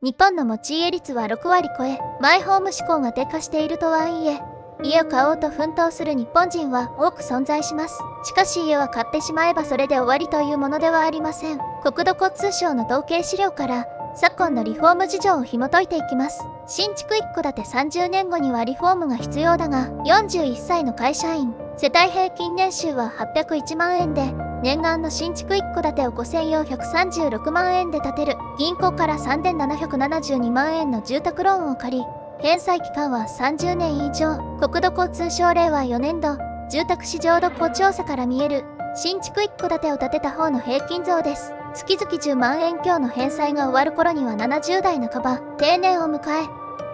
日本の持ち家率は6割超え、マイホーム志向が低下しているとはいえ、家を買おうと奮闘する日本人は多く存在します。しかし家は買ってしまえばそれで終わりというものではありません。国土交通省の統計資料から昨今のリフォーム事情を紐解いていきます。新築一戸建て30年後にはリフォームが必要だが、41歳の会社員、世帯平均年収は801万円で、念願の新築一戸建てを5436万円で建てる。銀行から3772万円の住宅ローンを借り、返済期間は30年以上。国土交通省令和4年度住宅市場動向調査から見える新築一戸建てを建てた方の平均増です。月々10万円強の返済が終わる頃には70代半ば、定年を迎え、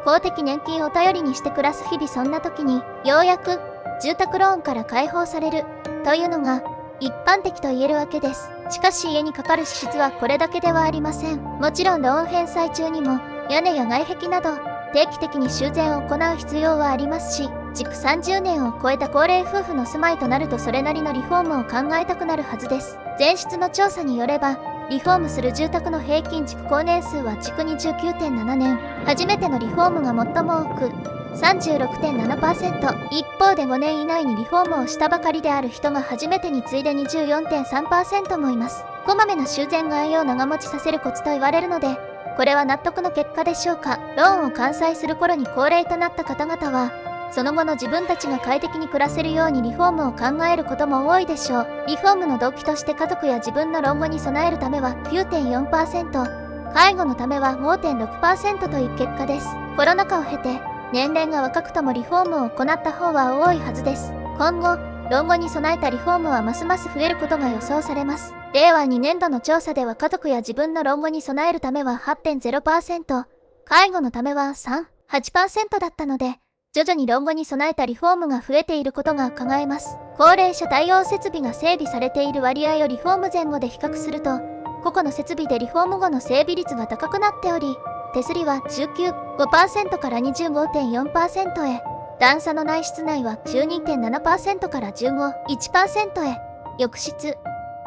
公的年金を頼りにして暮らす日々。そんな時にようやく住宅ローンから解放されるというのが一般的と言えるわけです。しかし家にかかる支出はこれだけではありません。もちろんローン返済中にも屋根や外壁など定期的に修繕を行う必要はありますし、築30年を超えた高齢夫婦の住まいとなるとそれなりのリフォームを考えたくなるはずです。前出の調査によれば、リフォームする住宅の平均築後年数は築 29.7 年。初めてのリフォームが最も多く 36.7%。 一方で5年以内にリフォームをしたばかりである人が初めてに次いで 24.3% もいます。こまめな修繕が家を長持ちさせるコツと言われるので、これは納得の結果でしょうか。ローンを完済する頃に高齢となった方々は、その後の自分たちが快適に暮らせるようにリフォームを考えることも多いでしょう。リフォームの動機として家族や自分の老後に備えるためは 9.4%、介護のためは 5.6% という結果です。コロナ禍を経て、年齢が若くともリフォームを行った方は多いはずです。今後、老後に備えたリフォームはますます増えることが予想されます。令和2年度の調査では家族や自分の老後に備えるためは 8.0%、介護のためは 3.8% だったので、徐々に老後に備えたリフォームが増えていることが伺えます。高齢者対応設備が整備されている割合をリフォーム前後で比較すると、個々の設備でリフォーム後の整備率が高くなっており、手すりは 19.5% から 25.4% へ、段差のない室内は 12.7% から 15.1% へ、浴室、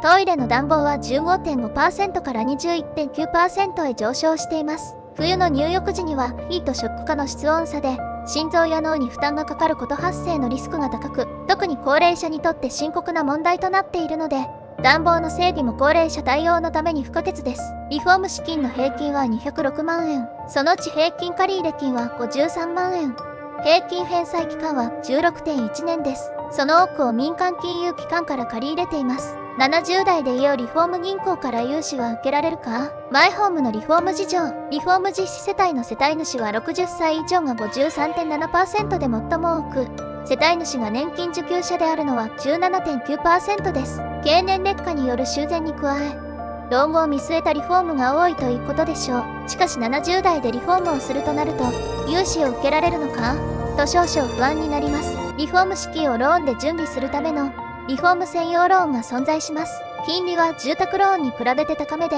トイレの暖房は 15.5% から 21.9% へ上昇しています。冬の入浴時にはヒートショック下の室温差で心臓や脳に負担がかかること発生のリスクが高く、特に高齢者にとって深刻な問題となっているので、暖房の整備も高齢者対応のために不可欠です。リフォーム資金の平均は206万円、そのうち平均借入金は53万円、平均返済期間は 16.1 年です。その多くを民間金融機関から借り入れています。70代で家をリフォーム銀行から融資は受けられるか。マイホームのリフォーム事情。リフォーム実施世帯の世帯主は60歳以上が 53.7% で最も多く、世帯主が年金受給者であるのは 17.9% です。経年劣化による修繕に加え、老後を見据えたリフォームが多いということでしょう。しかし70代でリフォームをするとなると、融資を受けられるのかと少々不安になります。リフォーム資金をローンで準備するためのリフォーム専用ローンが存在します。金利は住宅ローンに比べて高めで、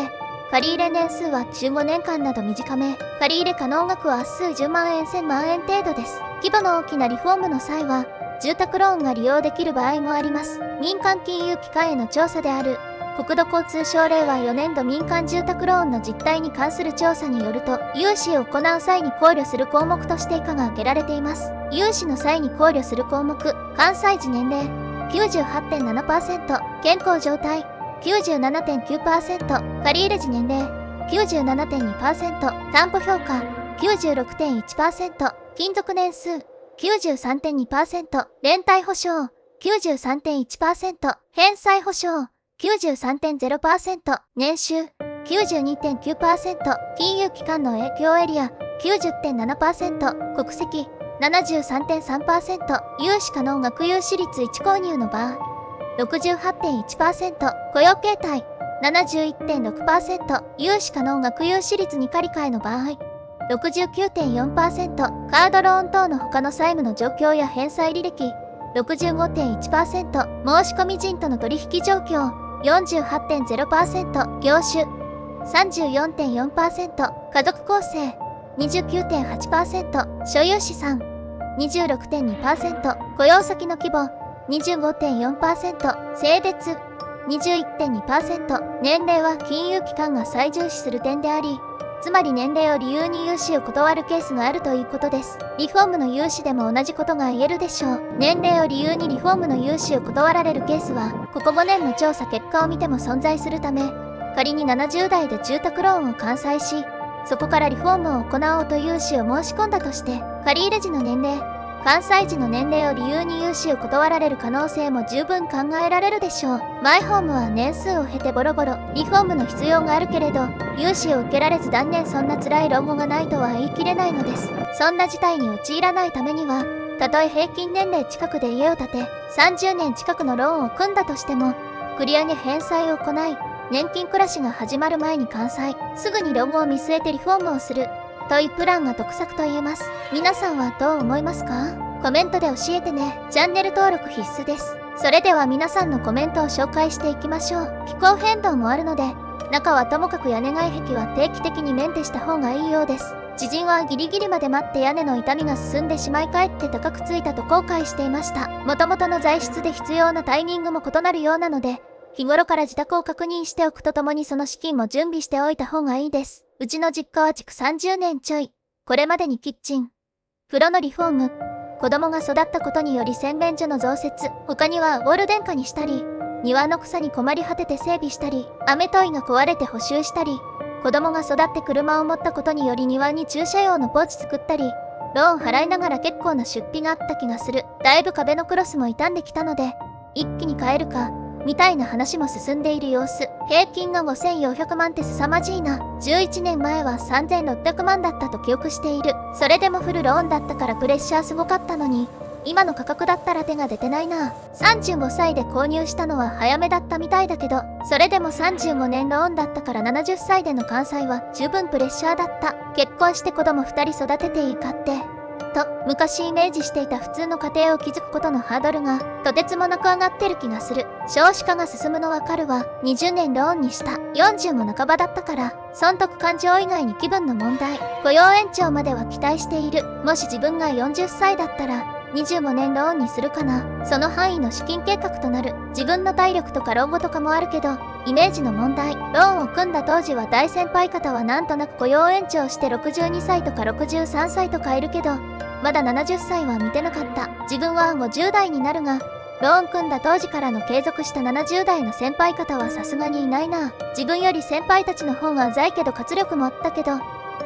借入年数は15年間など短め、借入可能額は数十万円1000万円程度です。規模の大きなリフォームの際は、住宅ローンが利用できる場合もあります。民間金融機関への調査である、国土交通省令和4年度民間住宅ローンの実態に関する調査によると、融資を行う際に考慮する項目として以下が挙げられています。融資の際に考慮する項目、完済時年齢、98.7%、健康状態、97.9%、借入時年齢、97.2%、担保評価、96.1%、勤続年数、93.2%、連帯保証、93.1%、返済保証、93.0%、年収、92.9%、金融機関の影響エリア、90.7%、国籍、73.3%、融資可能額融資率1購入の場合、68.1%、雇用形態、71.6%、融資可能額融資率2借り換えの場合、69.4%、カードローン等の他の債務の状況や返済履歴、65.1%、申込人との取引状況、48.0%、業種、34.4%、家族構成、29.8%、所有資産、26.2%、雇用先の規模、25.4%、性別、21.2%、年齢は金融機関が最重視する点であり、つまり年齢を理由に融資を断るケースがあるということです。リフォームの融資でも同じことが言えるでしょう。年齢を理由にリフォームの融資を断られるケースは、ここ5年の調査結果を見ても存在するため、仮に70代で住宅ローンを完済し、そこからリフォームを行おうと融資を申し込んだとして、借入時の年齢、完済時の年齢を理由に融資を断られる可能性も十分考えられるでしょう。マイホームは年数を経てボロボロ、リフォームの必要があるけれど、融資を受けられず断念、そんな辛い老後がないとは言い切れないのです。そんな事態に陥らないためには、たとえ平均年齢近くで家を建て、30年近くのローンを組んだとしても、繰り上げ返済を行い、年金暮らしが始まる前に完済、すぐに老後を見据えてリフォームをする、というプランが得策と言えます。皆さんはどう思いますか？コメントで教えてね。チャンネル登録必須です。それでは皆さんのコメントを紹介していきましょう。気候変動もあるので、中はともかく屋根外壁は定期的にメンテした方がいいようです。知人はギリギリまで待って屋根の傷みが進んでしまいかえって高くついたと後悔していました。元々の材質で必要なタイミングも異なるようなので、日頃から自宅を確認しておくとともにその資金も準備しておいた方がいいです。うちの実家は築30年ちょい。これまでにキッチン、風呂のリフォーム、子供が育ったことにより洗面所の増設、他にはオール電化にしたり、庭の草に困り果てて整備したり、雨樋が壊れて補修したり、子供が育って車を持ったことにより庭に駐車用のポーチ作ったり、ローン払いながら結構な出費があった気がする。だいぶ壁のクロスも傷んできたので、一気に変えるか、みたいな話も進んでいる様子。平均が5400万って凄まじいな。11年前は3600万だったと記憶している。それでもフルローンだったからプレッシャーすごかったのに、今の価格だったら手が出てないな。35歳で購入したのは早めだったみたいだけど、それでも35年ローンだったから70歳での完済は十分プレッシャーだった。結婚して子供2人育てていいかって。と、昔イメージしていた普通の家庭を築くことのハードルがとてつもなく上がってる気がする。少子化が進むのわかるわ。20年ローンにした。40も半ばだったから、損得感情以外に気分の問題。雇用延長までは期待している。もし自分が40歳だったら、25年ローンにするかな。その範囲の資金計画となる。自分の体力とか老後とかもあるけど、イメージの問題。ローンを組んだ当時は大先輩方はなんとなく雇用延長して62歳とか63歳とかいるけど、まだ70歳は見てなかった。自分は50代になるが、ローン組んだ当時からの継続した70代の先輩方はさすがにいないな。自分より先輩たちの方がうざいけど活力もあったけど、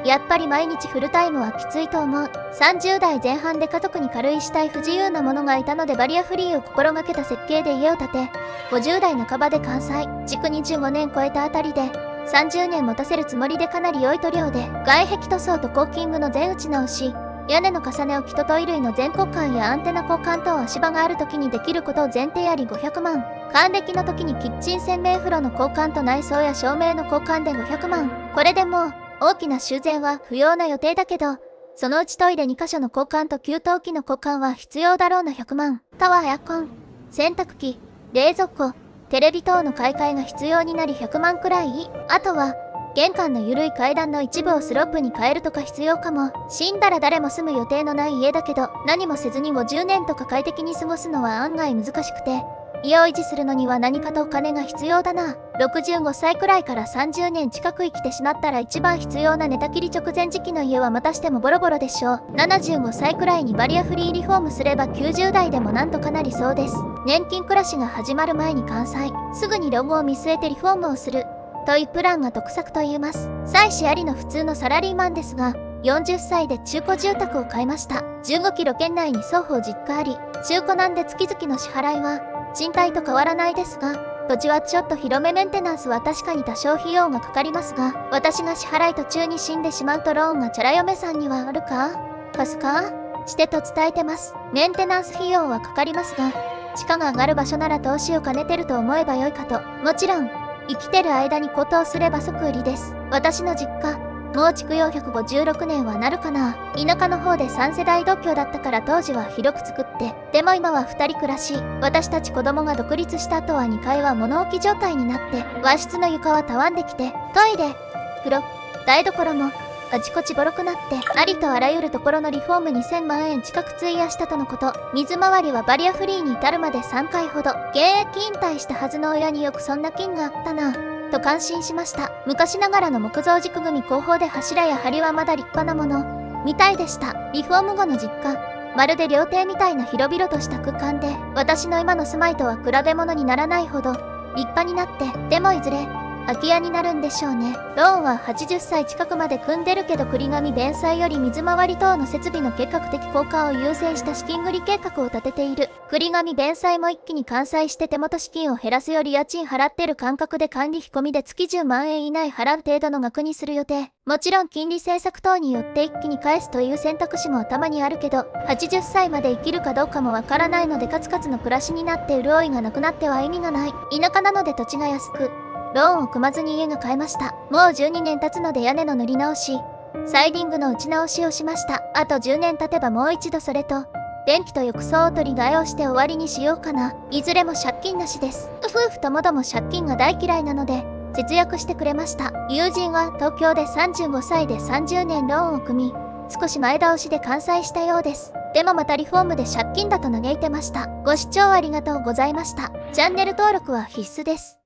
やっぱり毎日フルタイムはきついと思う。30代前半で家族に軽いしたい不自由な者がいたのでバリアフリーを心がけた設計で家を建て、50代半ばで完済。築25年超えたあたりで、30年持たせるつもりでかなり良い塗料で、外壁塗装とコーキングの全打ち直し、屋根の重ね置きとトイ類の全交換やアンテナ交換等足場がある時にできることを前提あり500万。還暦の時にキッチン洗面風呂の交換と内装や照明の交換で500万。これでもう、大きな修繕は不要な予定だけど、そのうちトイレ2カ所の交換と給湯器の交換は必要だろうな100万。タワー、エアコン、洗濯機、冷蔵庫、テレビ等の買い替えが必要になり100万くらい。あとは、玄関の緩い階段の一部をスロープに変えるとか必要かも。死んだら誰も住む予定のない家だけど、何もせずに50年とか快適に過ごすのは案外難しくて、家を維持するのには何かとお金が必要だな。65歳くらいから30年近く生きてしまったら一番必要な寝たきり直前時期の家はまたしてもボロボロでしょう。75歳くらいにバリアフリーリフォームすれば90代でもなんとかなりそうです。年金暮らしが始まる前に完済。すぐに老後を見据えてリフォームをする。というプランが得策と言えます。妻子ありの普通のサラリーマンですが、40歳で中古住宅を買いました。15キロ圏内に双方実家あり、中古なんで月々の支払いは、賃貸と変わらないですが、土地はちょっと広めメンテナンスは確かに多少費用がかかりますが、私が支払い途中に死んでしまうとローンがチャラ嫁さんにはあるか貸すかしてと伝えてます。メンテナンス費用はかかりますが、地価が上がる場所なら投資を兼ねてると思えばよいかと。もちろん、生きてる間に高騰すれば即売りです。私の実家、もう築456年はなるかな。田舎の方で3世代同居だったから当時は広く作って、でも今は2人暮らし、私たち子供が独立した後は2階は物置状態になって、和室の床はたわんできて、トイレ、風呂、台所も、あちこちボロくなって、ありとあらゆるところのリフォームに1000万円近く費やしたとのこと。水回りはバリアフリーに至るまで3回ほど。現役引退したはずの親によくそんな金があったな。と感心しました。昔ながらの木造軸組後方で柱や梁はまだ立派なものみたいでした。リフォーム後の実家、まるで料亭みたいな広々とした空間で、私の今の住まいとは比べ物にならないほど立派になって、でもいずれ空き家になるんでしょうね。ローンは80歳近くまで組んでるけど、繰り紙弁済より水回り等の設備の計画的効果を優先した資金繰り計画を立てている。繰り紙弁済も一気に完済して手元資金を減らすより家賃払ってる感覚で管理費込みで月10万円以内払う程度の額にする予定。もちろん金利政策等によって一気に返すという選択肢も頭にあるけど、80歳まで生きるかどうかもわからないので、カツカツの暮らしになって潤いがなくなっては意味がない。田舎なので土地が安く、ローンを組まずに家が買えました。もう12年経つので屋根の塗り直し、サイディングの打ち直しをしました。あと10年経てばもう一度それと、電気と浴槽を取り替えをして終わりにしようかな。いずれも借金なしです。夫婦ともども借金が大嫌いなので、節約してくれました。友人は東京で35歳で30年ローンを組み、少し前倒しで完済したようです。でもまたリフォームで借金だと嘆いてました。ご視聴ありがとうございました。チャンネル登録は必須です。